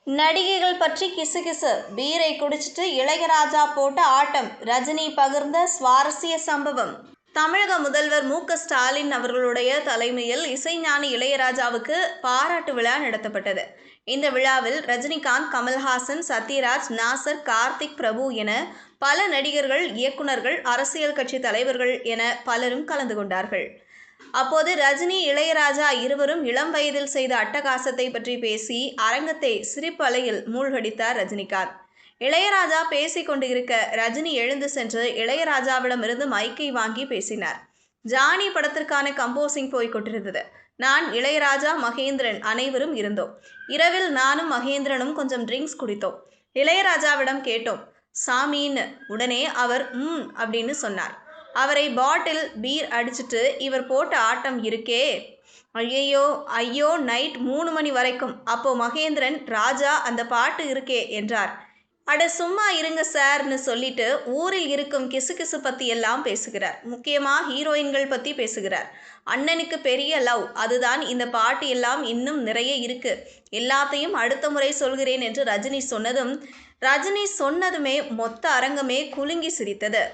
நடிகைகள் பற்றி கிசுகிசு. பீரை குடிச்சிட்டு இளையராஜா போட்ட ஆட்டம். ரஜினி பகிர்ந்த சுவாரஸ்ய சம்பவம். தமிழக முதல்வர் மு.க.ஸ்டாலின் அவர்களுடைய தலைமையில் இசைஞானி இளையராஜாவுக்கு பாராட்டு விழா நடத்தப்பட்டது. இந்த விழாவில் ரஜினிகாந்த், கமல்ஹாசன், சத்யராஜ், நாசர், கார்த்திக், பிரபு என பல நடிகர்கள், இயக்குனர்கள், அரசியல் கட்சி தலைவர்கள் என பலரும் கலந்து கொண்டார்கள். அப்போது ரஜினி, இளையராஜா இருவரும் இளம் வயதில் செய்த அட்டகாசத்தை பற்றி பேசி அரங்கத்தை சிரிப்பு அலையில் மூழ்கடித்தார் ரஜினிகாந்த். இளையராஜா பேசிக் கொண்டு இருக்க ரஜினி எழுந்து சென்று இளையராஜாவிடமிருந்து மைக்கை வாங்கி பேசினார். ஜானி படத்திற்கான கம்போசிங் போய்க் கொண்டிருந்தது. நான், இளையராஜா, மகேந்திரன் அனைவரும் இருந்தோம். இரவில் நானும் மகேந்திரனும் கொஞ்சம் ட்ரிங்க்ஸ் குடித்தோம். இளையராஜாவிடம் கேட்டோம் சாமின்னு. உடனே அவர் அப்படின்னு சொன்னார். அவரை பாட்டில் பீர் அடிச்சிட்டு இவர் போட்ட ஆட்டம் இருக்கே, ஐயோ நைட் 3 மணி வரைக்கும். அப்போ மகேந்திரன், ராஜா அந்த பாட்டு இருக்கே என்றார். அட சும்மா இருங்க சார்னு சொல்லிட்டு ஊரில் இருக்கும் கிசுகிசு பத்தி எல்லாம் பேசுகிறார். முக்கியமா ஹீரோயின்கள் பத்தி பேசுகிறார். அண்ணனுக்கு பெரிய லவ், அதுதான் இந்த பாட்டு எல்லாம், இன்னும் நிறைய இருக்கு, எல்லாத்தையும் அடுத்த முறை சொல்கிறேன் என்று ரஜினி சொன்னதுமே மொத்த அரங்கமே குலுங்கி சிரித்தது.